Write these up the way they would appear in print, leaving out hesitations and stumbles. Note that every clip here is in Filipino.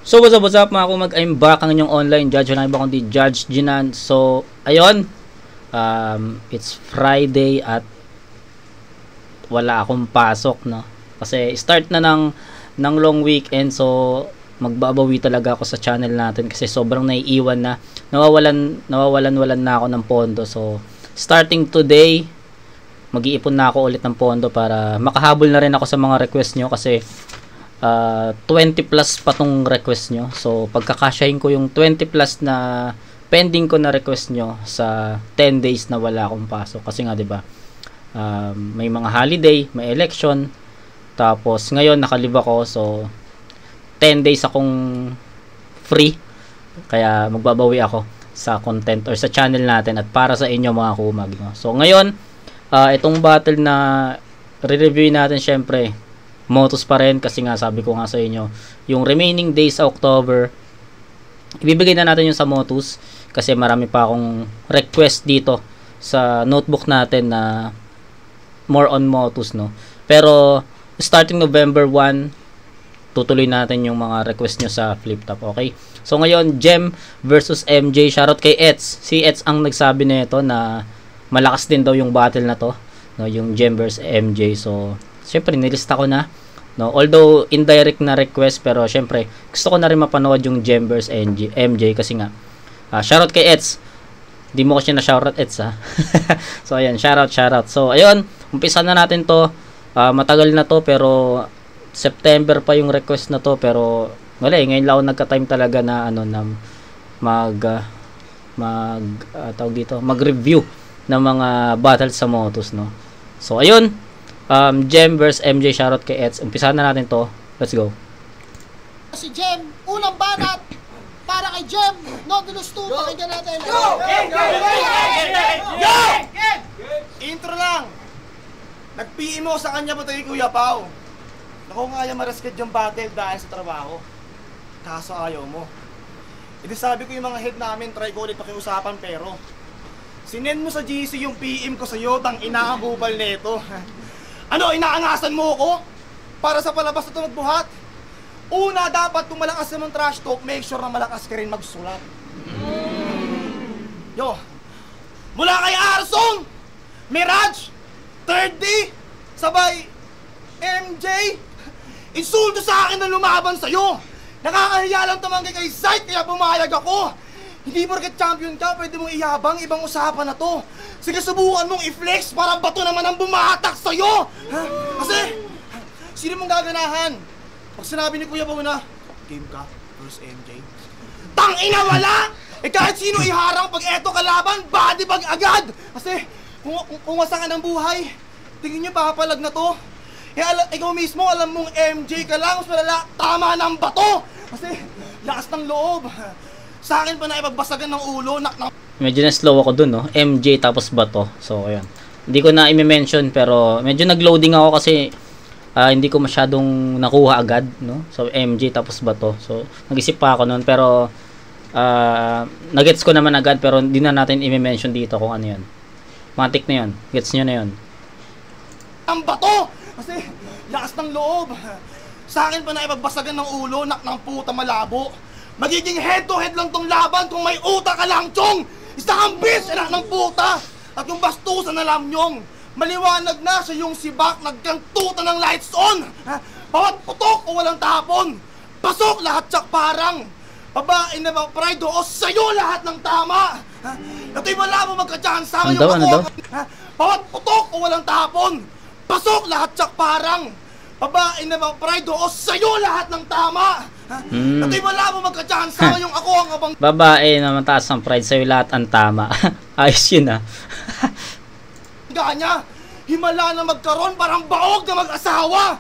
So what's up mga kumag, I'm back ang inyong online judge. Wala iba kundi Judge Jinan. So ayun, it's Friday at wala akong pasok, no? Kasi start na ng long weekend, so magbabawi talaga ako sa channel natin kasi sobrang naiiwan na, nawawalan na ako ng pondo. So starting today, mag-iipon na ako ulit ng pondo para makahabol na rin ako sa mga request nyo kasi 20 plus pa tong request nyo. So pagkakasyahin ko yung 20 plus na pending ko na request nyo sa 10 days na wala akong pasok kasi nga 'di ba, may mga holiday, may election, tapos ngayon nakalib ako, so 10 days akong free, kaya magbabawi ako sa content or sa channel natin at para sa inyo mga kumag, no? So ngayon, itong battle na re-review natin, syempre Motus pa rin kasi nga sabi ko nga sa inyo, yung remaining days sa October ibibigay na natin yung sa Motus kasi marami pa akong request dito sa notebook natin na more on Motus, no? Pero starting November 1 tutuloy natin yung mga request nyo sa flip top, okay? So ngayon, Gem versus MJ. Shoutout kay Ets. Si Ets ang nagsabi nito na malakas din daw yung battle na to, no? Yung Gem versus MJ. So syempre nilista ko na, no? Although indirect na request, pero syempre gusto ko na rin mapanood yung Gem versus MJ kasi nga shoutout kay Ets. Di mo ko siya na shoutout, Ets, ha. So ayan, shoutout. So ayun, umpisa na natin to. Matagal na to pero September pa yung request na to, pero wala eh, ngayon lang ako nagka-time talaga na ano na tawag dito, mag-review ng mga battles sa Motus, no? So ayun, Gem vs MJ, shoutout kay Ets. Umpisahan na natin to. Let's go. Si Gem, unang banat para kay Gem. Nodulus 2, pakinggan natin. Yo! Intro lang. Nag-PM mo sa kanya pa tayo, Kuya Pao. Naku nga yung marasket yung battle dahil sa trabaho. Kaso ayaw mo. Hindi sabi ko yung mga head namin, try ko ulit pakiusapan, pero sinend mo sa GC yung PM ko sa'yo, tang inaangubal nito. Ano, inaangasan mo ko? Para sa palabas na ito magbuhat? Una, dapat kung malakas naman trash talk, make sure na malakas ka rin magsulat. Yo, mula kay Arson, Mirage, 3D, sabay MJ, insulto sa akin na lumaban sa'yo. Nakakahiya lang tumanggi kay Zayt, kaya pumayag ako. Hindi porket champion ka, pwede mong iyabang, ibang usapan na to. Sige, subukan mong i-flex para bato naman ang bumatak sa'yo. Ha? Kasi, sino mong gaganahan? Pag sinabi ni Kuya Pao na, game ka versus MJ, tangina wala! Eh kahit sino iharang pag eto kalaban, body bag agad! Kasi, kung wasa ka ng buhay, tingin nyo papalag na to. Ikaw mismo, alam mong MJ ka lang, mas malala, tama ng bato! Kasi, lakas ng loob. Sa akin pa na ipagbasagan ng ulo, medyo na-slow ako dun, no? MJ tapos bato. So, ayun. Hindi ko na i-mention, pero medyo nag-loading ako kasi hindi ko masyadong nakuha agad, no? So, MJ tapos bato. So, nag-isip pa ako nun, pero nagets ko naman agad, pero hindi na natin i-mention dito kung ano yun. Matik na yun. Gets nyo na yun. Ang bato! Kasi, lakas ng loob. Sa akin pa na ipagbasagan ng ulo, ng puta malabo. Magiging head-to-head lang tong laban kung may utak ka lang, chong! Isa kang bitch, anak ng puta! At yung bastusan na lamnyong, maliwanag na sa yung sibak, nagkantuta ng lights on! Bawat putok o walang tapon, pasok lahat tsak parang, babae na mga pride o sa'yo lahat ng tama! Ito'y wala mo magka-chance, yung ako. Bawat putok o walang tapon, pasok lahat tsak parang, babae na mga pride o sa'yo lahat ng tama! Ito'y wala mo magka-chance, yung ako ang abang babae na mataas ang pride, sa'yo lahat ang tama. Ayos yun, ha? Ganya, himala na magkaroon parang baog na mag-asawa.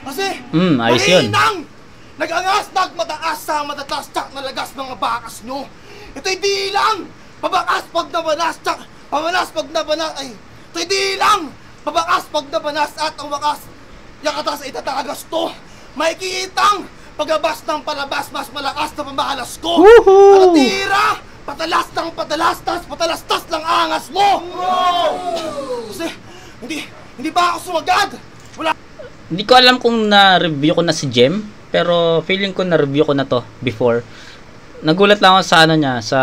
Kasi, ayos yun. mahinang, nag-angas, nagmataas sa matatas, tsak na lagas mga bakas nyo. Ito'y di lang, pabakas pag nabanas, tsak, pamanas pag nabanas, ay, ito'y di lang, pabakas pag nabanas at ang wakas, yakatas ay tatagas to. May kitang, pagabas ng palabas, mas malakas na pamahalas ko. Natira, patalas ng patalastas, patalastas lang angas mo. Kasi, hindi ba ako sumagad? Wala. Hindi ko alam kung na-review ko na si Gem pero feeling ko na-review ko na to before. Nagulat lang ako sa ano niya, sa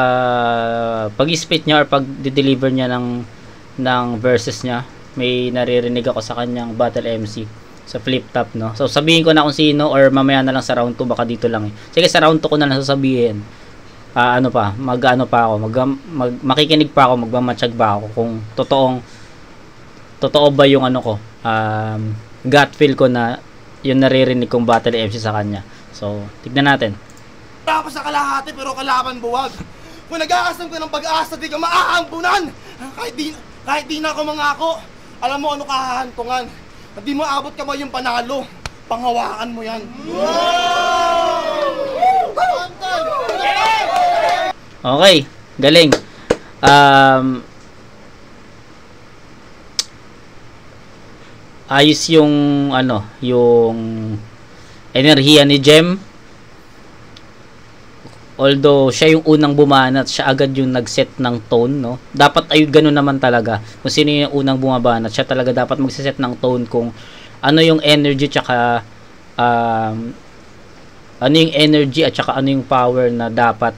pag-spit niya or pag-deliver niya ng verses niya. May naririnig ako sa kanyang battle MC sa flip top, no. So sabihin ko na kung sino or mamaya na lang sa round 2, baka dito lang eh. Sige, sa round 2 ko na lang sasabihin. Ano pa, mag-ano pa ako, makikinig pa ako, magmamatsyag pa ako kung totoo ba yung ano ko, gut feel ko na yung naririnig kong battle MC sa kanya. So, tignan natin. Tapos sa kalahati pero kalaban buwag. Kung nag-aasam ka ng pag-asa, di ka maaambunan. Kahit di na ako mangako, alam mo ano kahahantungan. At di mo abot ka ba yung panalo, panghawakan mo yan. Okay, galing. Ayos yung ano, yung enerhiya ni Jem. Although siya yung unang bumanat, siya agad yung nag-set ng tone, no. Dapat ay ganoon naman talaga. Kung sino yung unang bumabanat, siya talaga dapat magse-set ng tone kung ano yung energy tsaka ano yung energy at saka ano yung power na dapat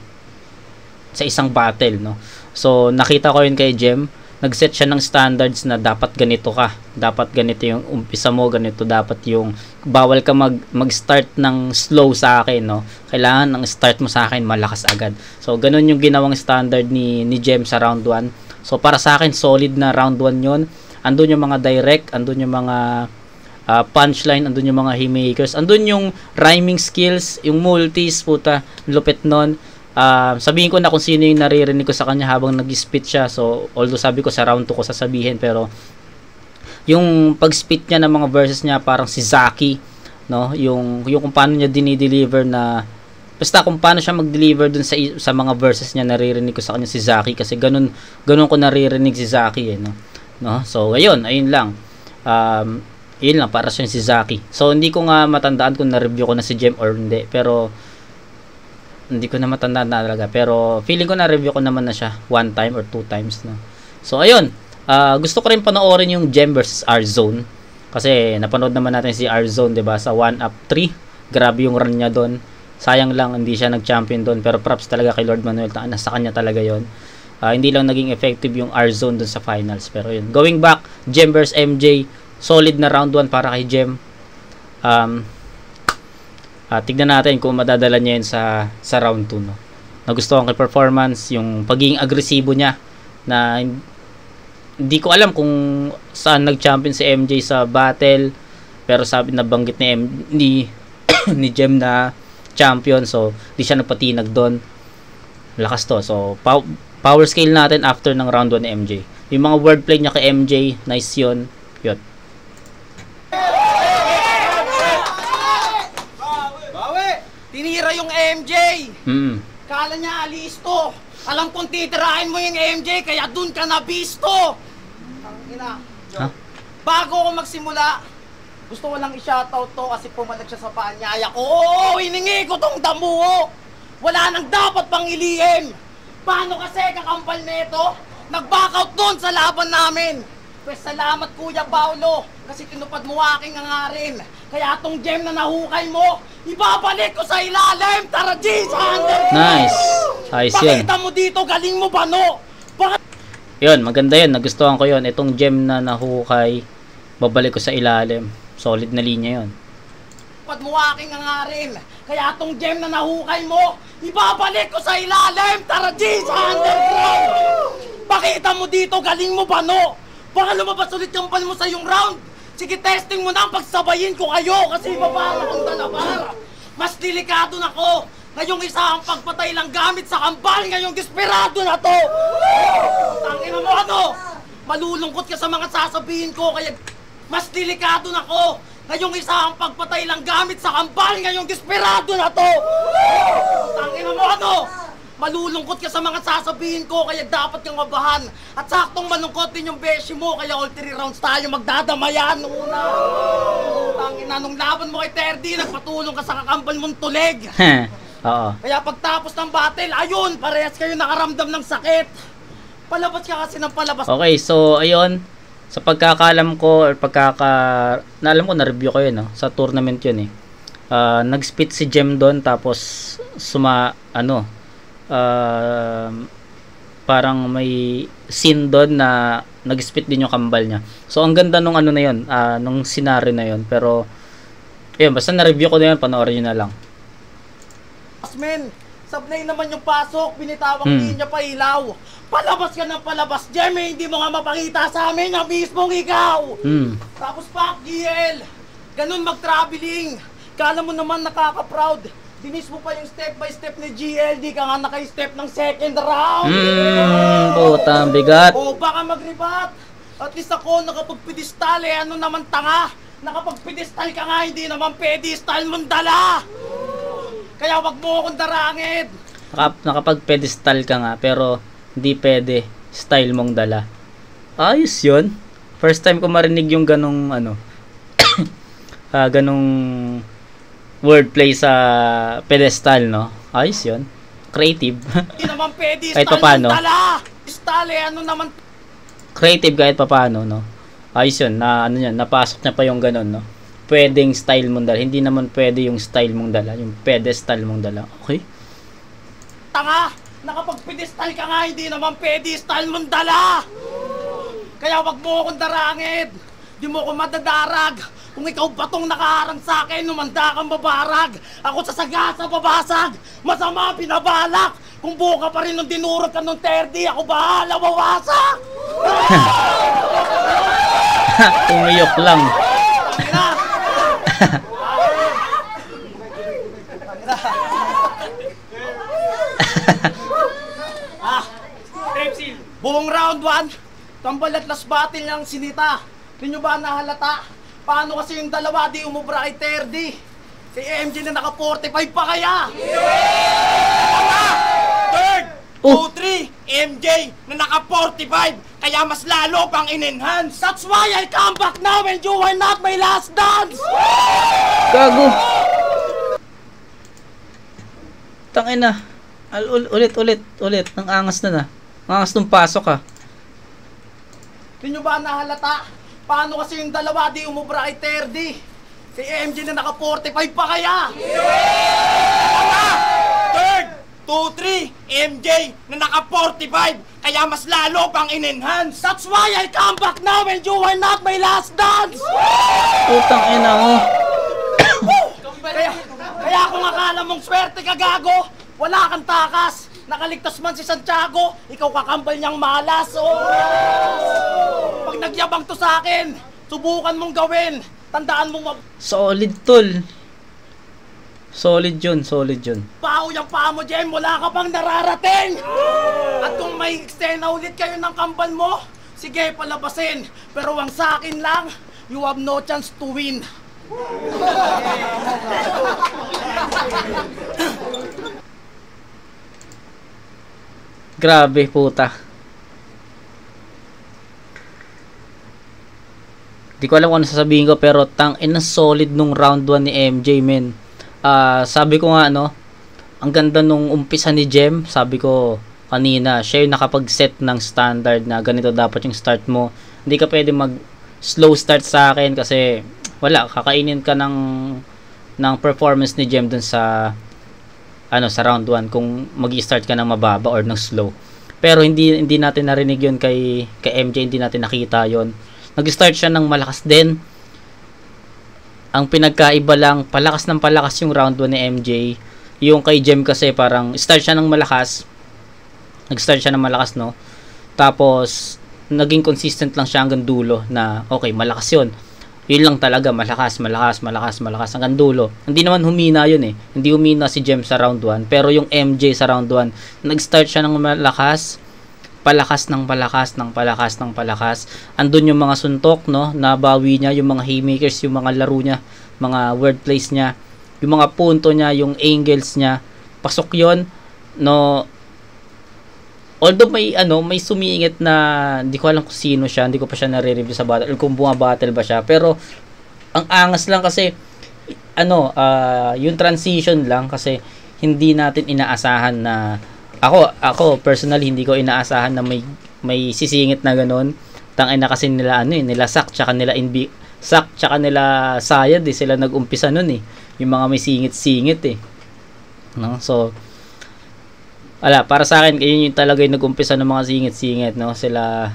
sa isang battle, no. So nakita ko yun kay Jem. Nag-set siya ng standards na dapat ganito ka. Dapat ganito yung umpisa mo, ganito dapat yung bawal ka mag-start ng slow sa akin, no. Kailangan ng start mo sa akin malakas agad. So ganun yung ginawang standard ni Jem sa round 1. So para sa akin solid na round 1 yun. Andun yung mga direct, andun yung mga punchline, andun yung mga haymakers, andun yung rhyming skills, yung multis, puta, lupit nun. Sabihin ko na kung sino yung naririnig ko sa kanya habang nag-spit siya. So although sabi ko sa round 2 ko sasabihin, pero yung pag-spit niya ng mga verses niya parang si Zaki, no, yung kung paano niya dinideliver, na basta kung paano siya mag-deliver dun sa mga verses niya, naririnig ko sa kanya si Zaki, kasi ganun ko naririnig si Zaki, no. So ayun lang. Yun lang para sa si Zaki. So hindi ko nga matandaan kung na-review ko na si Jem or hindi, pero hindi ko na matandaan na talaga, pero feeling ko na review ko naman na siya 1 time or 2 times, no. So ayun, gusto ko rin panoorin yung Jem versus R-Zone, kasi napanood naman natin si R-Zone, 'di ba, sa 1-up-3. Grabe yung run niya doon. Sayang lang hindi siya nag-champion doon, pero props talaga kay Lord Manuel, nasa kanya talaga 'yon. Hindi lang naging effective yung R-Zone doon sa finals, pero yun. Going back, Jem versus MJ, solid na round 1 para kay Jem. Tignan natin kung madadala niya yun sa round 2, no. Nagustuhan ko yung performance, yung pagiging agresibo niya, na hindi ko alam kung saan nag-champion si MJ sa battle, pero sabi na banggit ni Jem na champion, so di siya nagpatinag doon. Lakas to. So power scale natin after ng round 1 ni MJ. Yung mga wordplay niya kay MJ, nice yun. Tinira yung MJ. Kala niya alisto. Alam kong titirahin mo yung MJ, kaya dun ka nabisto. Tangina. Bago ako magsimula, gusto ko lang i-shoutout to kasi pumalag siya sa paanyaya ko. Oo, hiningi ko tong damuho. Wala nang dapat pang ilihim. Paano kasi kakampal nito? Nag-backout dun sa laban namin. Pues salamat Kuya Paulo, kasi tinupad mo aking hangarin. Kaya tong gem na nahukay mo, ibabalik ko sa ilalim. Tara G, sa underground. Nice. Ayos yun. Pakita mo dito, galing mo ba no? Yun, maganda yun. Nagustuhan ko yun. Itong gem na nahukay, babalik ko sa ilalim. Solid na linya yun. Tinupad mo aking hangarin. Kaya tong gem na nahukay mo, ibabalik ko sa ilalim. Tara G, sa underground. Pakita mo dito, galing mo ba no? Baka lumabas ulit yung pan mo sa yung round. Sige, testing mo na ang pagsabayin ko kayo kasi babala kong dalabar. Mas delikado na ko. Ngayong isa ang pagpatay lang gamit sa kambal. Ngayong desperado na to. Tangina mo ano? Malulungkot ka sa mga sasabihin ko, kaya mas delikado na ko. Ngayong isa ang pagpatay lang gamit sa kambal. Ngayong desperado na to. Tangina mo ano? Malulungkot ka sa mga sasabihin ko, kaya dapat kang mabahan. At saktong malungkot din yung beshi mo, kaya all 3 rounds tayo magdadamayan. Una, tangina, nung laban mo kay Terdy, nagpatulong ka sa kakambal mong tulig. Oo. Kaya pagtapos ng battle, ayun, parehas kayo nakaramdam ng sakit. Palabas ka kasi ng palabas. Okay, so ayun, sa pagkakaalam ko, or alam ko na-review ko yun, no? Sa tournament yun eh. nag-spit si Jem doon, tapos parang may scene doon na nag-spit din yung kambal niya. So ang ganda nung ano na yun, nung scenario na yun. Pero ayun, basta na-review ko na yun, panoorin nyo na lang. Men, sablay naman yung pasok, binitawang linya pa ilaw. Palabas ka ng palabas, Jem, hindi mo nga mapakita sa amin na mismong ikaw. Tapos pa, GL, ganun mag-traveling. Kala mo naman nakaka-proud. Dinis mo pa yung step by step ni GL, di ka nga naka-step ng second round. Puta, bigat. O baka mag-rebat. At least ako nakapag-pedestal, ano naman tanga. Nakapag-pedestal ka nga, hindi naman pedestal mong dala. Kaya wag mo akong darangin. Nakapag-pedestal ka nga, pero hindi pwede style mong dala. Ayos yun. First time ko marinig yung ganong ganong wordplay sa pedestal, no? Ayos yun. Creative. Hindi naman pedestal kahit papaano. mong dala. Style, ano naman. Creative kahit papaano, no? Ayos yun. Napasok niya pa yung ganon, no? Pwedeng style mong dala. Hindi naman pwede yung style mong dala. Yung pedestal mong dala. Okay? Tanga! Nakapag-pedestal ka nga, hindi naman pedestal mong dala! Kaya wag mo akong darangin! Di mo ako madadarag! Kung ikaw batong nakaharang sa akin, numanda kang babarag! Ako sasagasa babasag! Masama pinabalak! Kung buka pa rin nung dinurog ka nung 30, ako bahala wawasak! Umiyok lang. Buong round 1, tambal at last battle ng sinita. Di nyo ba nahalata? Paano kasi yung dalawa di umubra kay 30? Kay MJ na naka 45 pa kaya? Third, 2-3, MJ na naka 45, kaya mas lalo pang in-enhance. That's why I come back now and you are not my last dance. Gago. Tangina. Ulit. Ang angas na. Ang angas nung pasok ah. Di nyo ba nahalata? Paano kasi yung dalawa di umubra kay 30? Kay MJ na naka 45 pa kaya? Third, 2-3, MJ na naka 45, kaya mas lalo pang in-enhance. That's why I come back now and you are not my last dance. Putang ina mo. Kaya kung akala mong swerte ka gago, wala kang takas. Nakaligtas man si Santiago, ikaw kakambal niyang malas. Pag nagyabang to sa akin, subukan mong gawin. Tandaan mong solid tol. Solid yun. Pao yung paa mo, Jem, wala ka pang nararating. At kung may eksena ulit kayo ng kambal mo, sige palabasin. Pero ang sa akin lang, you have no chance to win. Grabe puta. Di ko alam kung ano sasabihin ko, pero ina solid nung round 1 ni MJ, men. Sabi ko nga ang ganda nung umpisa ni Jem. Sabi ko kanina, siya yung nakapag-set ng standard na ganito dapat yung start mo. Hindi ka pwede mag slow start sa akin kasi wala, kakainin ka ng performance ni Jem dun sa sa round 1 kung magi-start ka ng mababa or ng slow. Pero hindi natin narinig yun kay MJ, hindi natin nakita yon. Nag-start siya ng malakas din. Ang pinagkaiba lang, palakas yung round 1 ni MJ. Yung kay Jem kasi parang start siya ng malakas. Nag-start siya ng malakas, no? Tapos naging consistent lang siya hanggang dulo na okay, malakas yun. Yun lang talaga, malakas hanggang dulo. Hindi naman humina yun eh. Hindi humina si Jem sa round 1. Pero yung MJ sa round 1, nag-start siya ng malakas, palakas. Andun yung mga suntok, no? Nabawi niya, yung mga haymakers, yung mga laro niya, mga wordplays niya, yung mga punto niya, yung angles niya. Pasok yun, no? Although may sumiingit na hindi ko alam kung sino siya, hindi ko pa siya nare-review sa battle or kung bumabattle ba siya, pero ang angas lang kasi yung transition lang kasi hindi natin inaasahan na ako personally hindi ko inaasahan na may sisingit na ganun. Tangina kasi nila nila Sak tsaka nila Sayad sila nag-umpisa nun eh. yung mga may singit-singit eh. No? So, para sa akin, yun yung talaga yung nag-umpisa ng mga singit-singit, no? Sila,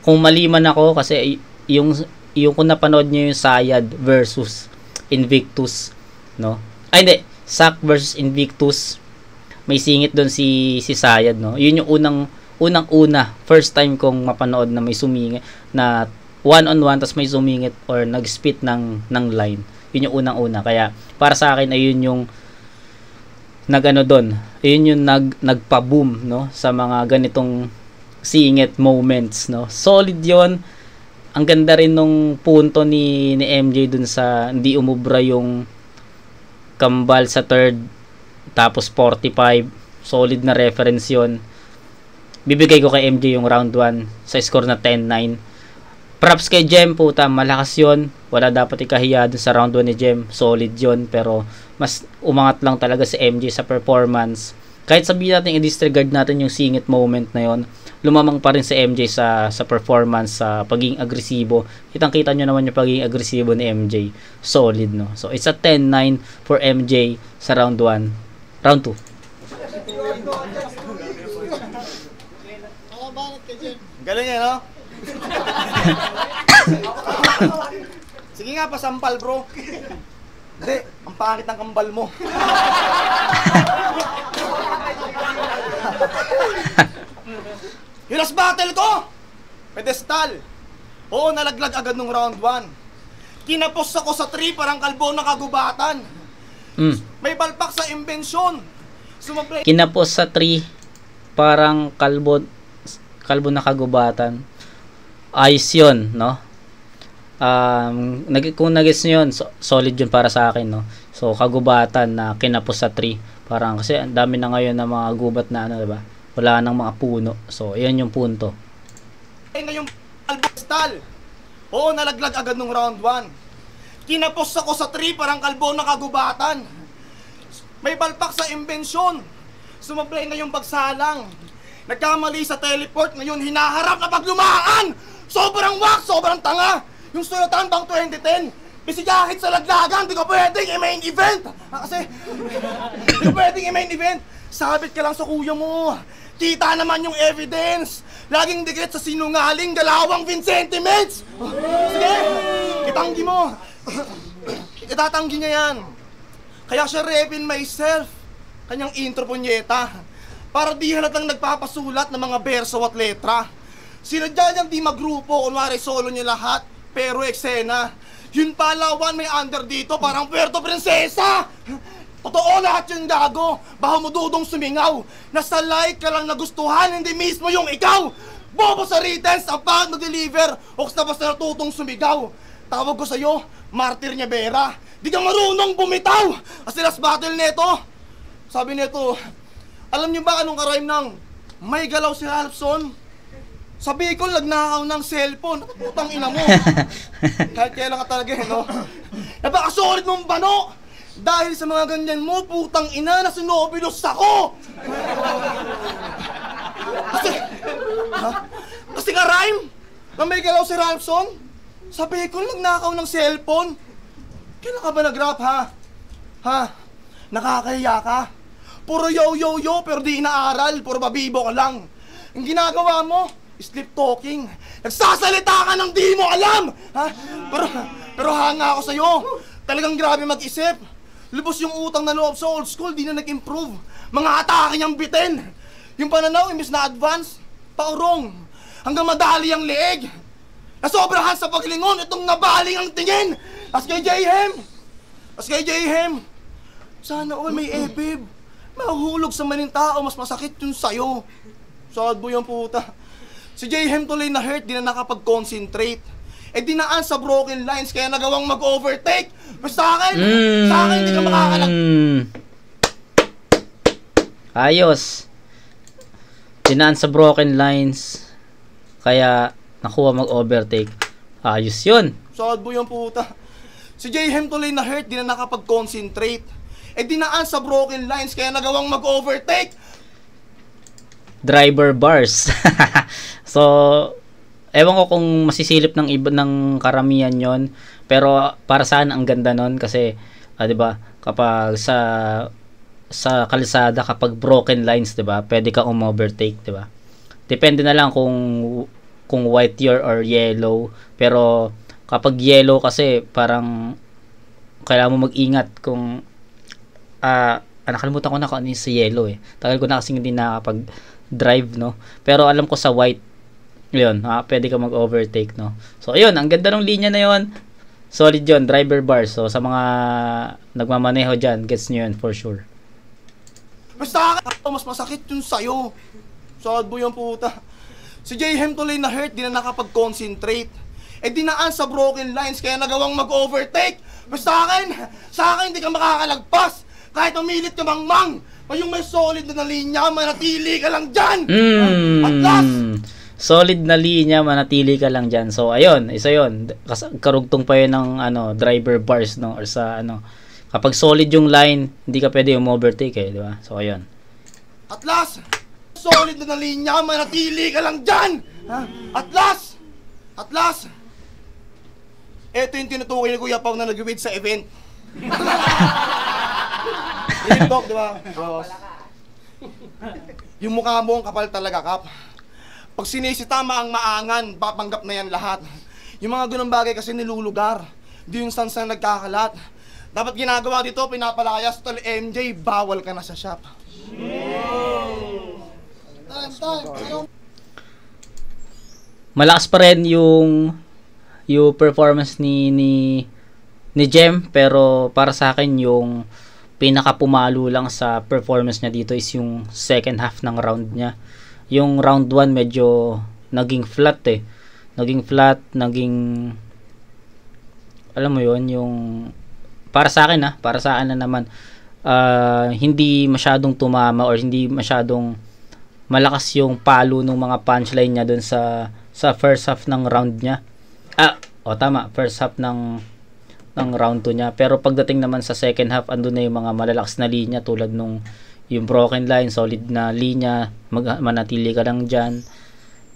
kung mali man ako, kasi yung kung napanood nyo yung Sayad versus Invictus, no? Ay, hindi. Sak versus Invictus. May singit doon si Sayad, no? Yun yung unang-una, first time kong mapanood na may sumingit, na one-on-one, tas may sumingit or nag-spit ng line. Yun yung unang-una. Kaya, para sa akin, ayun yung nagano doon. Ayun yung nagpa-boom, no, sa mga ganitong singit moments, no. Solid 'yon. Ang ganda rin nung punto ni MJ dun sa hindi umubra yung kambal sa third tapos 45. Solid na reference 'yon. Bibigay ko kay MJ yung round 1 sa score na 10-9. Props kay Jem, puta, malakas 'yon. Wala dapat ikahiya dun sa round 1 ni Jem. Solid 'yon, pero mas umangat lang talaga si MJ sa performance. Kahit sabihin natin i-disregard natin yung singit moment na yon, lumamang pa rin si MJ sa performance, sa pagiging agresibo. Kitang-kita nyo naman yung pagiging agresibo ni MJ. Solid, no? So, it's a 10-9 for MJ sa round 1. Round 2. Galing yan, no? Sige nga, pasampal, bro. Hindi, ang pangit ng kambal mo. Yung last battle ko, pedestal. Oo, nalaglag agad nung round 1. Kinapos ako sa 3, parang kalbo na kagubatan. May balpak sa imbensyon. Kinapos sa 3, parang kalbo na kagubatan. Ayos yun, no? Kung nag-gets nyo yun, solid yun para sa akin, no? So, kagubatan na kinapos sa 3. Parang, kasi ang dami na ngayon na mga gubat na ano, diba? Wala nang mga puno. So, yan yung punto. Ngayong pedestal. Oo, nalaglag agad nung round 1. Kinapos ako sa 3, parang kalbo na kagubatan. May balpak sa imbensyon. Sumablay na yung pagsalang. Nagkamali sa teleport, ngayon hinaharap na paglumaan. Sobrang wak, sobrang tanga. Yung sulatan bang 2010, bisigahit sa laglagan, di ko pwedeng i-main event. Kasi, di ko pwedeng i-main event. Sabit ka lang sa kuya mo. Kita naman yung evidence. Laging dikit sa sinungaling, galawang Vincentimates. Sige, itanggi mo. Itatanggi niya yan. Kaya siya repin myself. Kanyang intro punyeta. Para di halatang nagpapasulat ng mga berso at letra. Sinadya niyang di magrupo, kunwari solo niya lahat, pero eksena. Yun palawan, may under dito, parang Puerto Princesa. Totoo lahat yung gago, baka mo dudong sumingaw. Nasa like ka lang nagustuhan, hindi mismo yung ikaw. Bobo sa returns, ang pangit mag-deliver, oks na basta natutong sumigaw. Tawag ko sa'yo, Martir Nievera, di ka marunong bumitaw. Kasi last battle neto, sabi neto, alam niyo ba anong karime ng may galaw si Ralphson? Sabi ko, nagnakaw ng cellphone. Putang ina mo. Kahit kailan ka talaga, no? Napakasolid mong bano. Dahil sa mga ganyan mo, putang ina, na sinobilos ako. Kasi ka-rhyme, na may galaw si Ralphson. Sabi ko, nagnakaw ng cellphone. Kailan ka ba nag-rap, ha? Ha? Nakakahiya ka? Puro yo-yo-yo, pero di inaaral. Puro babibo ka lang. Ang ginagawa mo, sleep talking. Nagsasalita ka ng di mo alam! Ha? Pero hanga ako sa'yo. Talagang grabe mag-isip. Lubos yung utang na loob sa old school, di na nag-improve. Mga atake niyang bitin. Yung pananaw, imbis na advance, paurong. Hanggang madali ang leeg. Nasobrahan sa paglingon, itong nabaling ang tingin. As kay J-Hem. Sana all may ebib. Mahuhulog sa maling tao, mas masakit yun sa'yo. Sad boy ang puta. Si J-Hem tuloy na hurt, di na nakapag-concentrate. Dinaan sa broken lines, kaya nagawang mag-overtake. Basta sa akin, di ka makakalag. Ayos. Dinaan sa broken lines, kaya nakuha mag-overtake. Ayos yun. Sad boy ang puta. Si J-Hem tuloy na hurt, di na nakapag-concentrate. Dinaan sa broken lines, kaya nagawang mag-overtake. Driver bars. So, ewan ko kung masisilip ng iba ng karamihan yon, pero para sa akin ang ganda nun kasi 'di ba kapag sa kalsada kapag broken lines 'di ba pwede kang overtake 'di ba, depende na lang kung white year or yellow, pero kapag yellow kasi parang kailangan mo mag-ingat kung nakalimutan ko na kung ano yung sa yellow tagal ko na kasi hindi nakapag-drive no, pero alam ko sa white yun, pwede ka mag-overtake no. So ayun, ang ganda ng linya na yun, solid yun, driver bar. So sa mga nagmamaneho dyan, gets nyo yun for sure. Basta mas masakit yun sa'yo. Sad mo yung puta. Si Jayhem tuloy na hurt, di na nakapag-concentrate. Dinaan sa broken lines, kaya nagawang mag-overtake. Basta sa akin, hindi ka makakalagpas. Kahit umilit ka mang yung may solid na linya, manatili ka lang dyan. At last, solid na linya, manatili ka lang dyan. So ayun, isa yun. Karugtong pa yun ng driver bars no, or sa kapag solid yung line, hindi ka pwede overtake di ba? So ayun. At last, solid na linya, manatili ka lang dyan. At last, ito yung tinutukoy ni Kuya Pao na nag-wait sa event. Real talk, di ba? Yung mukha mo ang kapal talaga, Kap. Pag sinisitama ang maangan, papanggap na yan lahat. Yung mga ganun bagay kasi nilulugar. Di yung sansang nagkakalat. Dapat ginagawa dito, pinapalayas. Tol MJ, bawal ka na sa shop. Time. Malakas pa rin yung performance ni Jem, pero para sa akin yung pinakapumalo lang sa performance niya dito is yung second half ng round niya. Yung round 1 medyo naging flat alam mo yon, yung para sa akin na naman hindi masyadong tumama or hindi masyadong malakas yung palo ng mga punchline niya dun sa first half ng round niya. First half ng round 2 niya. Pero pagdating naman sa second half, andun na yung mga malalakas na linya tulad nung yung broken line, solid na linya, manatili ka lang dyan.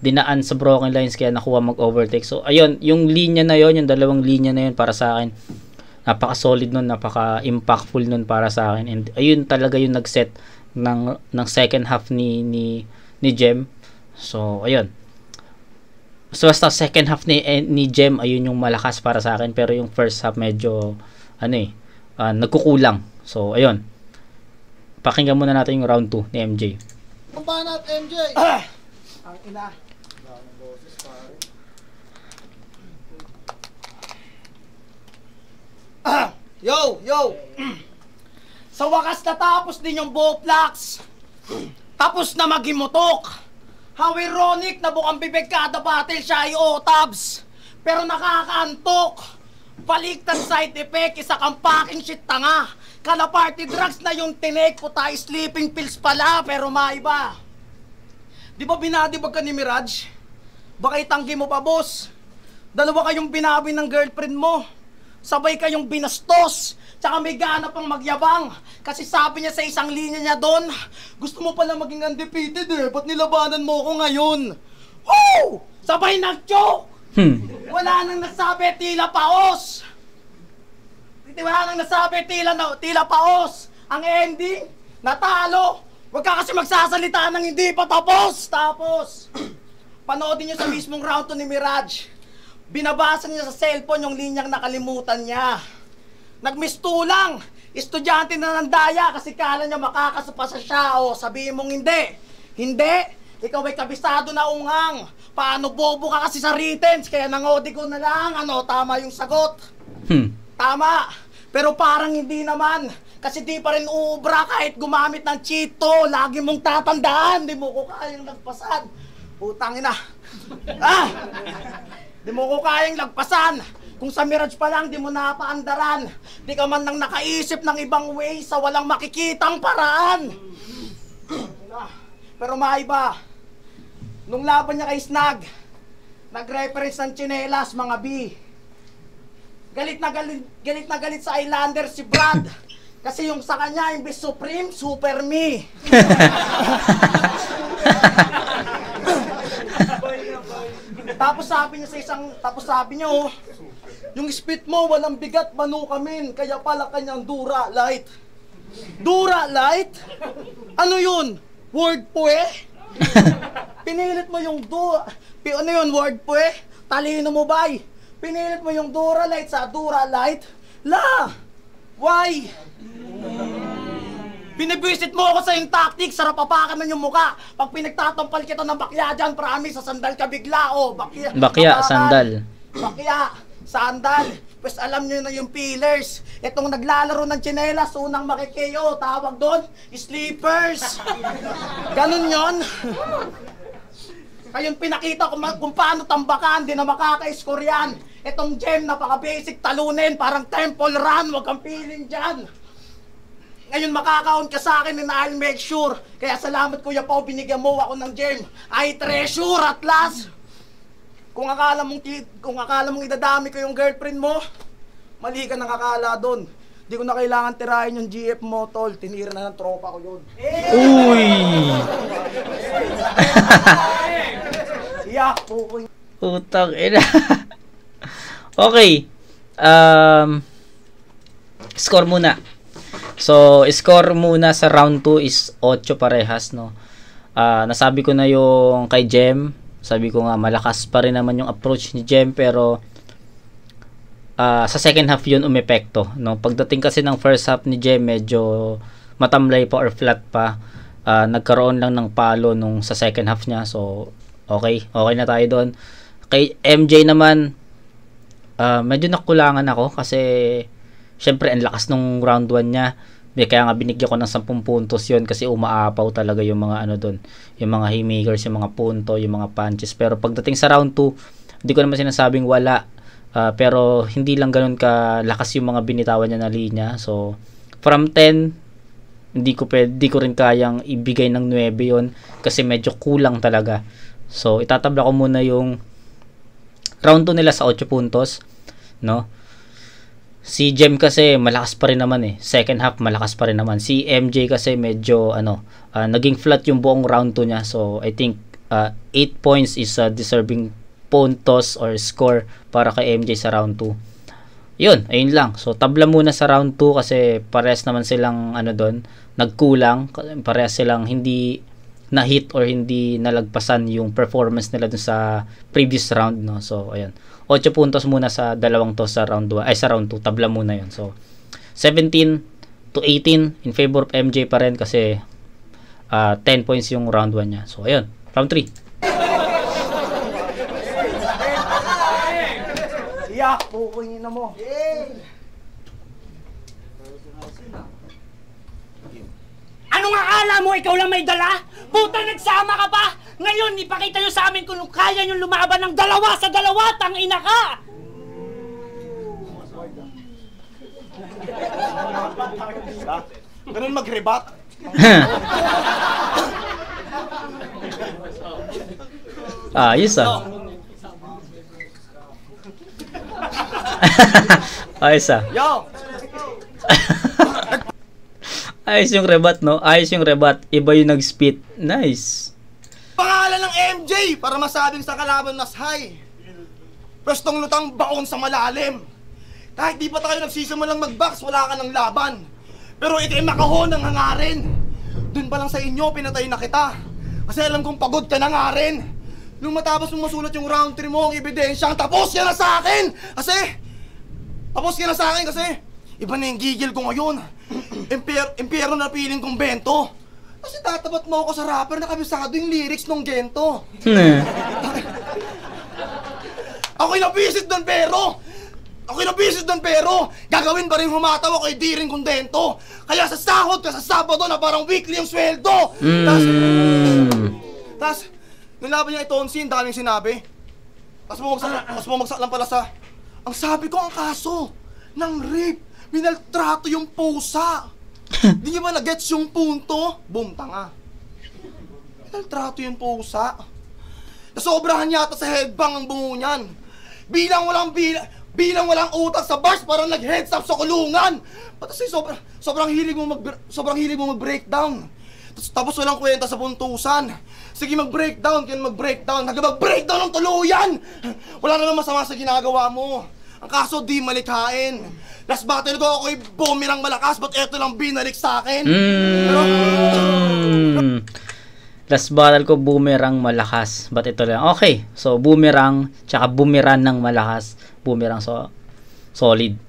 Dinaan sa broken lines kaya nakuha mag-overtake. So ayun, yung linya na yon, yung dalawang linya na yun para sa akin, napaka-solid nun, napaka-impactful nun para sa akin. And ayun talaga yung nag-set ng second half ni Jem. So ayun. So basta second half ni Jem, ayun yung malakas para sa akin, pero yung first half medyo nagkukulang. So ayun. Pakinggan muna natin yung round 2 ni MJ. Ang banat, MJ. Ang ina. Yo! Sa wakas natapos din yung Bowflex. Tapos na magimutok. How ironic na bukang bibig kada battle siya ay otabs. Pero nakakaantok. Baliktad side effect, isa kang fucking shit tanga. Kala party drugs na yung tinake, puta sleeping pills pala, pero maiba. Di ba binadibag ka ni Mirage? Baka itanggi mo pa, boss. Dalawa kayong binabi ng girlfriend mo. Sabay kayong binastos. Tsaka may gana pang magyabang. Kasi sabi niya sa isang linya niya doon, gusto mo pala maging undefeated ba't nilabanan mo ko ngayon? Woo! Sabay nag-choke! Wala nang nasabi, tila paos! Wala nang nasabi, tila paos! Ang ending, natalo! Huwag ka kasi magsasalita ng hindi pa tapos! Panoodin niyo sa mismong round to ni Mirage. Binabasa niya sa cellphone yung linyang nakalimutan niya. Nagmistulang! Estudyante na ng daya kasi kala niya makakasapasa siya. Sabihin mong hindi. Hindi! Ikaw ay kabisado na ungang. Paano bobo ka kasi sa writtens? Kaya nangodi ko na lang. Tama yung sagot. Tama. Pero parang hindi naman. Kasi di pa rin uubra kahit gumamit ng cheeto. Lagi mong tatandaan. Di mo ko kayang lagpasan. Putang ina. Di mo ko kayang lagpasan. Kung sa Mirage pa lang, di mo napaandaran. Di ka man nang nakaisip ng ibang way sa walang makikitang paraan. Pero maiba. Nung laban niya kay Snag, nag-reference ng tsinelas, mga B. Galit na galit sa Islander si Brad. Kasi yung sa kanya, imbis Supreme, Super Me. Tapos sabi niya, oh, yung spit mo walang bigat, manukamin, kaya pala kanyang Dura Light. Dura Light? Ano yun? Word po eh? Pinilit mo yung ano yun, word po eh? Talino mo ba? Pinilit mo yung Dura Light sa Dura Light? La! Why? Binibwisit mo ako sa yung tactics, sarap apakan man yung muka. Pag pinagtatampal kita ng bakya dyan, promise, sa sandal ka bigla, oh. Bakya, sandal. Bakya, sandal. Pues alam nyo na yung pillars. Itong naglalaro ng tsinelas, unang makikeo, tawag doon, sleepers. Ganun yon. Kayong pinakita kung paano tambakan, di na makaka-score yan. Itong gem, napaka-basic talunin, parang temple run, wag kang piling dyan. Ngayon makakaon ka sa akin and I'll make sure. Kaya salamat Kuya Pao, binigyan mo ako ng gem. I treasure at last. Kung akala mong idadami ko yung girlfriend mo, mali ka nang akala doon. Di ko na kailangan tirahin yung GF mo, tol. Tinira na ng tropa ko yun. Uy! Yak, pukoy. Putang ina. Okay. Score muna. So, score muna sa round 2 is 8 parehas, no? Nasabi ko na yung kay Jem. Sabi ko nga, malakas pa rin naman yung approach ni Jem, pero sa second half yun umepekto, no? Pagdating kasi ng first half ni Jem, medyo matamlay pa or flat pa. Nagkaroon lang ng palo nung sa second half niya. So, okay na tayo doon. Kay MJ naman, medyo nakulangan ako kasi syempre ang lakas nung round 1 niya. Kaya nga binigyan ko ng 10 puntos yun kasi umaapaw talaga yung mga ano doon, yung mga haymakers, yung mga punto, yung mga punches. Pero pagdating sa round 2, hindi ko naman sinasabing wala, pero hindi lang ganoon ka lakas yung mga binitawan niya na linya. So from 10, hindi ko rin kayang ibigay ng 9 yon kasi medyo kulang talaga. So itatabla ko muna yung round 2 nila sa 8 puntos, no? Si Jem kasi malakas pa rin naman eh. Second half malakas pa rin naman. Si MJ kasi medyo naging flat yung buong round 2 niya. So I think 8 points is a deserving puntos or score para kay MJ sa round 2. Ayun lang. So tabla muna sa round 2 kasi parehas naman silang doon, nagkulang. Parehas silang hindi na-hit or hindi nalagpasan yung performance nila dun sa previous round, no. So ayun. 8 puntos muna sa dalawang to sa round 2. Ay sa round 2, tabla muna 'yon. So 17 to 18 in favor of MJ pa rin kasi 10 points yung round 1 niya. So ayun, round 3. Yak, pukoy na mo. Anong akala mo? Ikaw lang may dala? Puta, nagsama ka pa! Ngayon, ipakita nyo sa amin kung kaya nyo lumaban ng 2 sa 2, tangina ka! Ganun mag-rebat? Ayos Ayos Yo! Ayos yung rebat, no? Ayos yung rebat. Iba yung nag-spit. Nice. Pangalan ng MJ para masabing sa kalaban mas high. Pwestong lutang baon sa malalim. Kahit di pa tayo nagsisimulang mag-box, wala ka ng laban. Pero ikay makahon ng hangarin. Dun pa lang sa inyo, pinatay na kita. Kasi alam kong pagod ka na nga rin. Nung matapos mong masulat yung round 3 mo, ang ebidensyang tapos ka na sa akin. Tapos ka na sa akin kasi iba na yung gigil ko ngayon. Impyerno na piling kong bento. Kasi tatapat mo ako sa rapper na kabisado yung lyrics ng Gento. Ako'y nabisit doon pero gagawin pa rin humataw ako, di rin kontento. Kaya sa sahod ka sa Sabado na parang weekly yung sweldo. Tas nilaban niya ito ang daming sinabi. Tas bumagsak lang pala sa ang sabi ko, ang kaso ng rape, minaltrato yung pusa. Di niyo ba na-gets yung punto? Boom, tanga. Minaltrato yung pusa. Nasobrahan yata sa headbang ang bungo niyan. Bilang walang utak sa bars, parang nag-heads up sa kulungan. Kasi sobrang hilig mo mag-breakdown. Tapos walang kwenta sa puntusan. Sige, mag-breakdown, kaya mag-breakdown. Hanggang mag-breakdown ng tuluyan! Wala naman masama sa ginagawa mo. Ang kaso, di malikhain. Last battle ko, ako'y bumirang malakas, ba't eto lang binalik sa akin? Pero... Last battle ko, boomerang malakas. Ba't ito lang? Okay. So, boomerang, tsaka boomerang ng malakas. Boomerang, so, solid.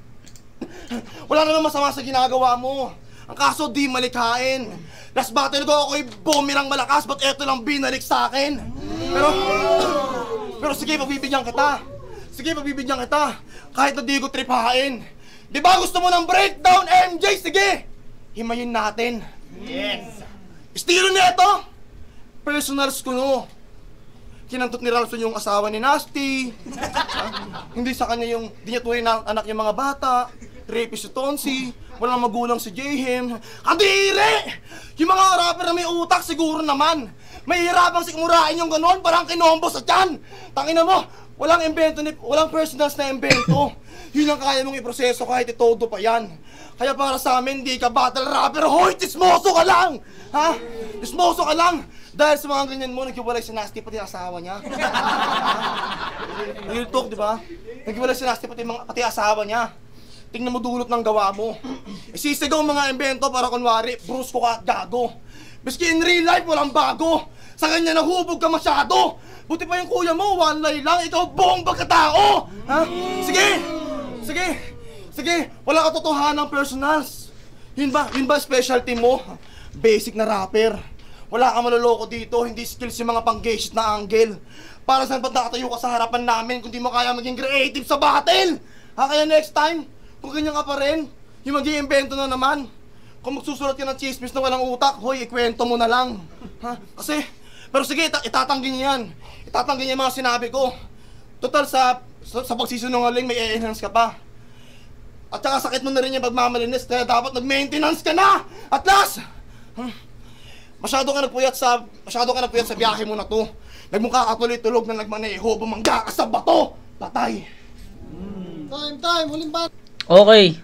Wala naman masama sa ginagawa mo. Ang kaso, di malikhain. Last battle ko, ako'y bumirang malakas, ba't eto lang binalik sa akin? Pero sige, pagbibigyan kita. Sige, pagbibigyan kita. Kahit na di ko tripahain. Di ba gusto mo ng breakdown, MJ? Sige! Himayin natin. Yes! Estilo nito! Personals ko, no. Kinantot ni Ralph yung asawa ni Nasty. Hindi sa kanya yung, di niya tunay na anak yung mga bata. Rapist si Tonsi. Walang magulang si Jayhem. Kadiri! Yung mga rapper na may utak, siguro naman. Mahihirapang sikmurain yung ganon, parang kinombo sa tiyan. Tangina mo, walang invento, walang personals na invento. Yun ang kaya mong iproseso kahit itodo pa yan. Kaya para sa amin, di ka battle rapper. Hoy, tismoso ka lang! Ha? Tismoso ka lang! Dahil sa mga ganyan mo, naghiwalay si Nasty pati asawa niya. Real talk, di ba? Naghiwalay si Nasty pati asawa niya. Tingnan mo dulot ng gawa mo. Isisigaw mga invento para kunwari, brusko ka at gago. Biski in real life, walang bago. Sa kanya nahubog ka masyado. Buti pa yung kuya mo, one line lang, ikaw buong pagkatao! Ha? Sige! Sige! Sige! Wala katotohanan ng personals. Yun ba specialty mo? Basic na rapper. Wala ka maloloko dito, hindi skills yung mga pang-gayshit na angle. Para saan ba't nakatayo ka sa harapan namin kung di mo kaya maging creative sa battle? Ha, kaya next time, kung ganyan ka pa rin, yung mag-iimbento na naman. Kung magsusulat ka ng chismis na walang utak, hoy, ikwento mo na lang. Ha? Kasi, pero sige, itatanggi niya yan. Itatanggi niya yung mga sinabi ko. Total, sa pagsisinungaling, may e-enhance ka pa. At saka sakit mo na rin yung pagmamalinis, kaya dapat nag-maintenance ka na! At last! Masyado ka nagpuyat sa biyahe mo na to. Nagmukha ka tuloy-tulog na nagmaneho, bumangga ka sa bato! Patay! Time, huling bat! Okay.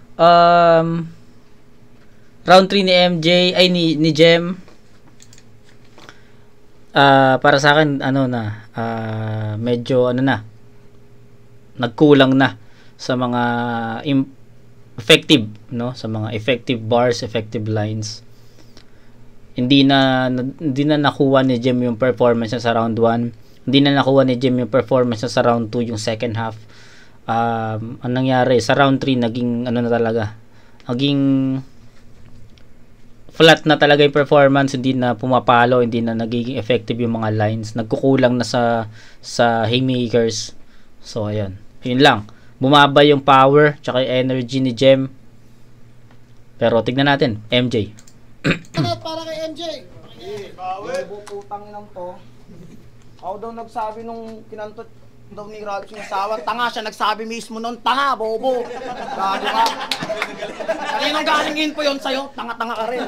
Round 3 ni MJ, ay ni Jem. Para sa akin, medyo nagkulang na sa mga effective, no? Sa mga effective bars, effective lines. Hindi na nakuha ni Jem yung performance niya sa round 1. Hindi na nakuha ni Jem yung performance niya sa round 2, yung second half. Anong nangyari sa round 3, naging naging flat na talaga yung performance, hindi na pumapalo, hindi na nagiging effective yung mga lines, nagkukulang na sa haymakers. So ayun, yun lang, bumaba yung power tsaka yung energy ni Jem. Pero tignan natin MJ. Para kay MJ. Bobo, putang inang to. Ako daw nagsabi nung kinantot daw ni Ralph yung asawa. Tanga siya, nagsabi mismo nun. Tanga, bobo. Gago ka. Kaninong galing info yun sa'yo? Tanga-tanga ka rin.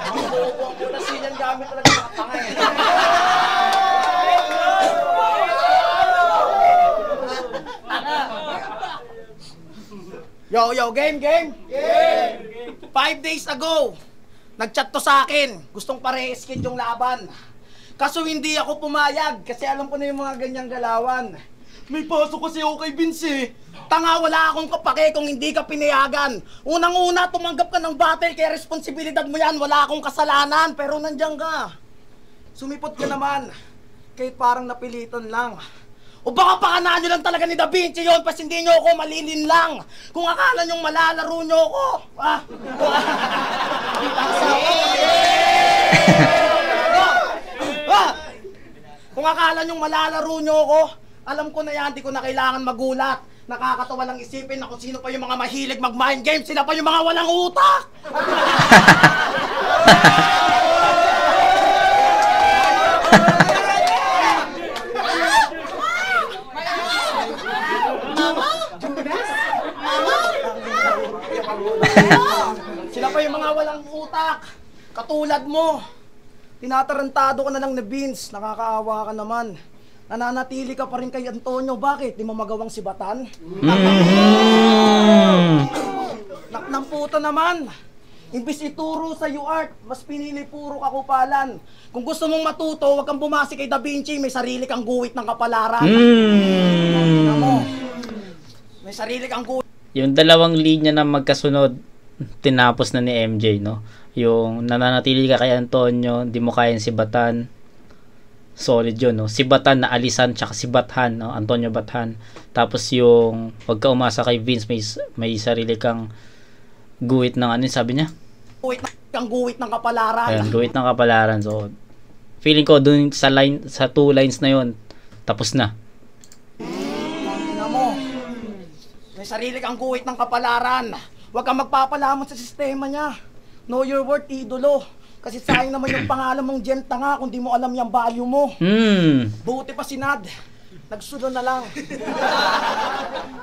Ang bobo, ang puta sinyan gamit talaga ng tanga eh. Yo, game! 5 days ago, nag-chat to sa akin. Gustong pare-skid yung laban. Kaso hindi ako pumayag kasi alam ko na yung mga ganyang galawan. May pasok kasi ako kay Vince eh. Tanga, wala akong kapake kung hindi ka pinayagan. Unang-una, tumanggap ka ng battle kaya responsibilidad mo yan. Wala akong kasalanan pero nandiyan ka. Sumipot ka naman. Kahit parang napilitan lang. O baka pakanaan nyo lang talaga ni Da Vinci yun, pas hindi nyo ako malilin lang. Kung akala nyong malalaro nyo ako. Kung akala nyong malalaro nyo ako, alam ko na yan, di ko na kailangan magulat. Nakakatawa lang isipin na kung sino pa yung mga mahilig mag-mind games, sila pa yung mga walang utak. Sila pa yung mga walang utak. Katulad mo. Tinatarantado ka na lang na Vince. Nakakaawa ka naman. Nananatili ka pa rin kay Antonio. Bakit? Di mo magawang sibatan? Nang puta naman. Imbis ituro sa art, mas pinili puro kakupalan. Kung gusto mong matuto, huwag kang bumasi kay Da Vinci, may sarili kang guhit ng kapalaran. May sarili kang guhit. Yung dalawang linya na magkasunod, tinapos na ni MJ, no? Yung nananatili ka kay Antonio, di mo kayang sibatan. Solid yun, no? Si Batan na alisan, tsaka si Bathan, no? Antonio Bathan. Tapos yung wag ka umasa kay Vince, may sarili kang guhit ng ano, sabi niya? Guhit ng kapalaran. Ayan, guhit ng kapalaran. So, feeling ko dun sa 2 lines na yon tapos na. Tingnan mo. May sarili kang guhit ng kapalaran. Huwag kang magpapalamon sa sistema niya. Know your worth, idolo. Kasi sayang naman yung pangalan mong Jem Tanga kung di mo alam yung value mo. Buti pa si Nad. Nagsulo na lang.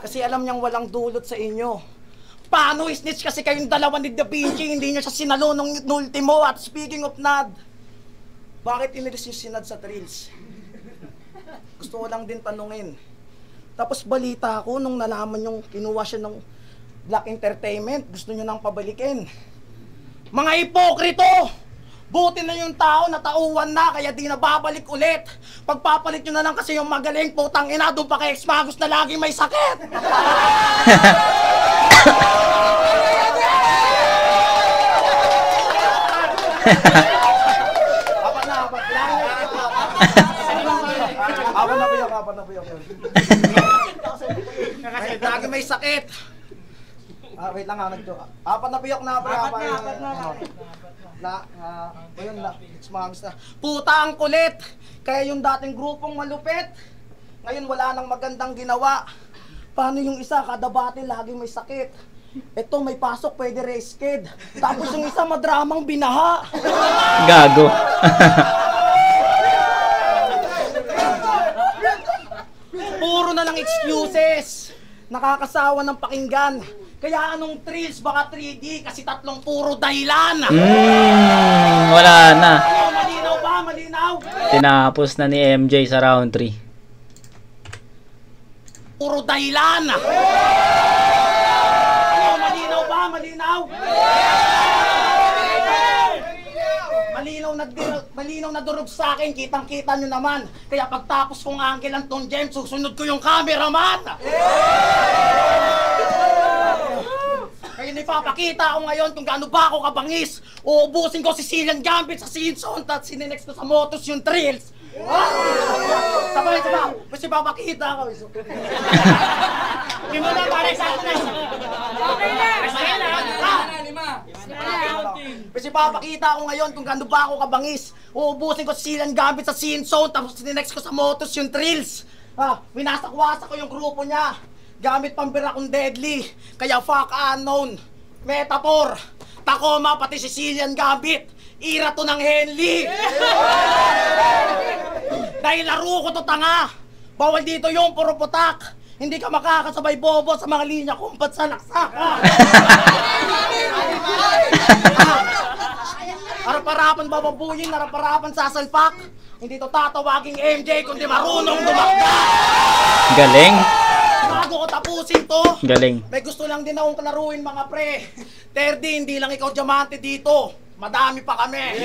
Kasi alam niyang walang dulot sa inyo. Paano isnitch kasi kayong dalawa ni Da Vinci, hindi niya siya sinalo nung ultimo. At speaking of Nad, bakit inilis niyo si Nad sa Thrills? Gusto ko lang din tanungin. Tapos balita ko nung nalaman yung kinuha siya ng Black Entertainment, gusto niyo nang pabalikin. Mga hipokrito! Buti na yung tao na tauhan na, kaya di na babalik ulit. Pagpapalit nyo na lang kasi yung magaling, putang ina, doon pa kay Ex-Magus na lagi may sakit. Apat na piyok. Lagi may sakit. Wait lang ha, apat na piyok na. Ayun na, Ex-Magus na. Puta ang kulit! Kaya yung dating grupong malupit, ngayon wala nang magandang ginawa. Paano yung isa, kada battle lagi may sakit? Ito may pasok, pwede race kid. Tapos yung isa madramang binaha. Gago. Puro na lang excuses. Nakakasawa ng pakinggan. Kaya anong Thrills, baka 3D, kasi tatlong puro dahilan. Wala na. Malinaw ba? Malinaw? Tinapos na ni MJ sa round 3. Puro dahilan. Malinaw ba? Malinaw? Malinaw na durog sa akin, kitang-kita nyo naman. Kaya pagtapos kong angle Anton James, susunod ko yung cameraman. Kaya ipapakita ko ngayon kung gaano ba ako kabangis. Uubusin ko si Cillian Gambit sa Simpson at sinenext ko sa Motos yung Thrills. Sabay. Mas ipapakita ko. Hindi mo na parang sa akin. Okay na. Mas ipapakita ko ngayon kung gaano ba ako kabangis. Uubusin ko si Cillian Gambit sa Simpson tapos sinenext ko sa Motos yung Thrills. Winasak-wasak ko yung grupo niya. Gamit pambira kong deadly, kaya fuck unknown, metaphor, Tacoma pati si Cillian Gambit, ira to ng Henley. Dahil laro ko to tanga, bawal dito yung puro putak, hindi ka makakasabay bobo sa mga linya kumpat sa laksaka. Harap-harapan bababuyin, harap-harapan sasalpak, hindi to tatawaging MJ kundi marunong dumakda. Galing. Bago ko tapusin to, Galing. may gusto lang din akong kalaruin mga pre. Terdi, hindi lang ikaw diamante dito. Madami pa kami.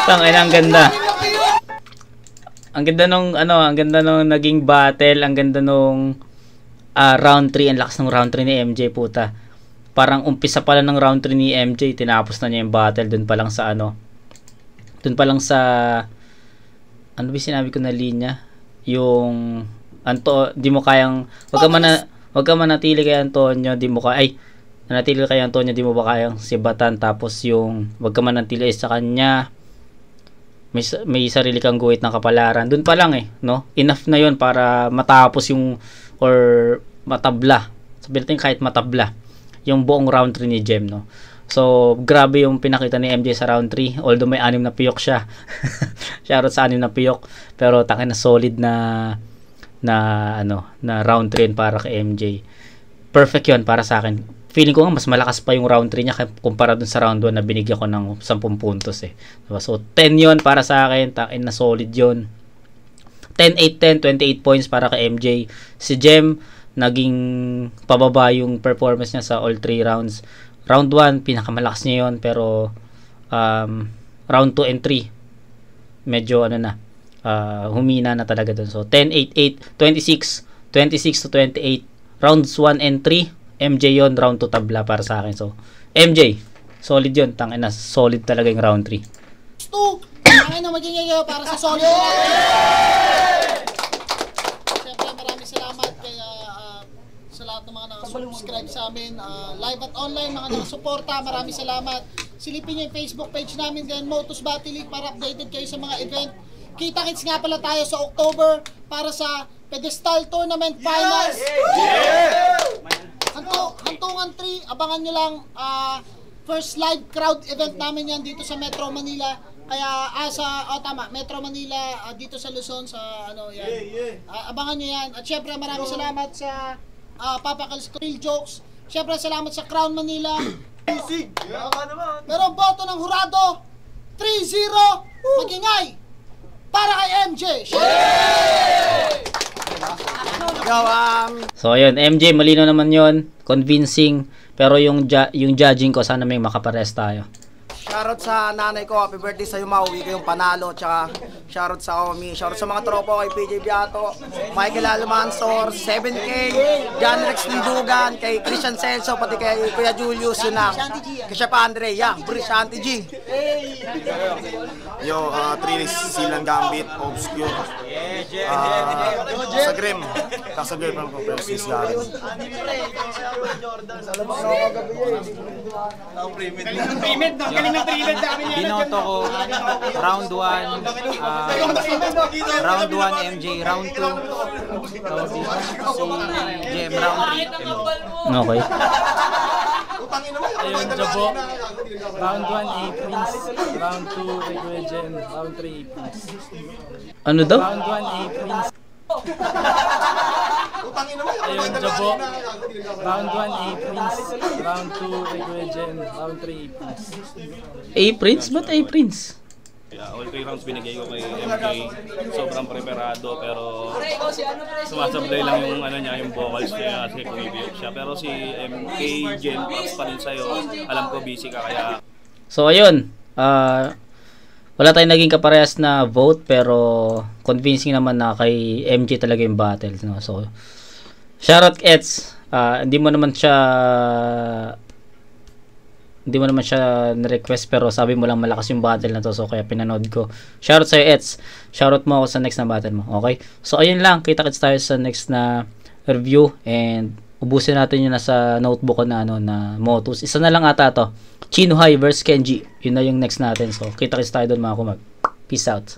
Tangina, ang ganda. Ang ganda nung naging battle, ang ganda nung round 3, ang lakas ng round 3 ni MJ, puta. Parang umpisa pa lang ng round 3 ni MJ, tinapos na niya yung battle doon pa lang sa ano ba sinabi ko na linya? Yung di mo kayang wag ka manatili kay Antonio, nanatili kay Antonio, di mo ba kayang sibatan, tapos yung wag ka manatili sa kanya, may sarili kang guhit ng kapalaran. Doon pa lang no? Enough na yon para matapos yung or matabla. Sabihin natin kahit matabla yung buong round 3 ni Jem, no? So, grabe yung pinakita ni MJ sa round 3. Although may 6 na piyok siya. Shoutout sa 6 na piyok. Pero takin na solid na round 3 para kay MJ. Perfect yun para sa akin. Feeling ko nga mas malakas pa yung round 3 niya kumpara dun sa round 1 na binigyan ko ng 10 puntos. Diba? So, 10 yun para sa akin. Takin na solid yun. 10-8-10, 28 points para kay MJ. Si Jem, naging pababa yung performance niya sa all 3 rounds. Round 1, pinakamalakas niya yun, pero round 2 and 3, medyo humina na talaga dun. So, 10-8-8, 26 to 28. Rounds 1 and 3, MJ yon, round 2 tabla para sa akin. So, MJ, solid yun. Tangina, solid talaga yung round 3. 2, ang na maging yayo para sa solid. Siyempre, maraming salamat kaya sa lahat ng mga nakasubscribe sa amin, live at online, mga nakasuporta, maraming salamat. Silipin nyo yung Facebook page namin din, Motus Battle League, para updated kayo sa mga event. Kita-kits nga pala tayo sa October para sa Pedestal Tournament Finals. Hantungan 3, abangan nyo lang, first live crowd event namin yan dito sa Metro Manila. Kaya Metro Manila, dito sa Luzon, sa yan. Abangan nyo yan. At syempre maraming salamat sa Papa Kalis Real Jokes. Syempre salamat sa Crown Manila. Pero ang boto ng hurado 3-0 magingay para kay MJ. So ayun, MJ malino naman yon, convincing, pero yung judging ko, sana may makapares tayo. Shoutout sa nanay ko, happy birthday sa'yo, mauwi ko yung panalo. Tsaka shoutout sa Omi, shoutout sa mga tropa ko, kay PJ Biato, Michael Almansor, 7K, John Rex Lindugan, kay Christian Celso, pati kay Kuya Julius, yun lang. Kay Chef Andre, Brish Auntie G. Yo, Trinis, Silang Gambit, Obscure, sa Grim, sa girlfriend ko, pero sis Gary. Binoto ko round 1 MJ, round 2 si Jem, round 3 Okay. ayun, Jabo, round 1 A-Prince, round 2 kay Kuya Jem, round 3 A-Prince, Ano daw? round 1 A-Prince. Ayun, Jabo, round 1 A-Prince, round 2 kay Kuya Jem, round 3 A-Prince. A-Prince? Ba't A-Prince? Yeah, all 3 rounds binigay ko kay MJ. Sobrang preparado, pero sumasablay lang yung niya, yung vocals niya kasi kumibiyok siya. Pero si MK, Jen, props pa rin sa'yo. Alam ko busy ka kaya. So ayun, wala tayong naging kaparehas na vote, pero convincing naman na kay MJ talaga yung battle, no? So shoutout Eds, hindi mo naman siya na-request, pero sabi mo lang malakas yung battle na to, so kaya pinanood ko. Shoutout sa'yo Eds, shoutout mo ako sa next na battle mo, okay? So ayun lang, kita-kits tayo sa next na review, and ubusin natin yun na sa notebook ko na na Motus. Isa na lang ata to, Chino High vs Kenji, yun na yung next natin. So kita-kits tayo doon mga kumag. Peace out.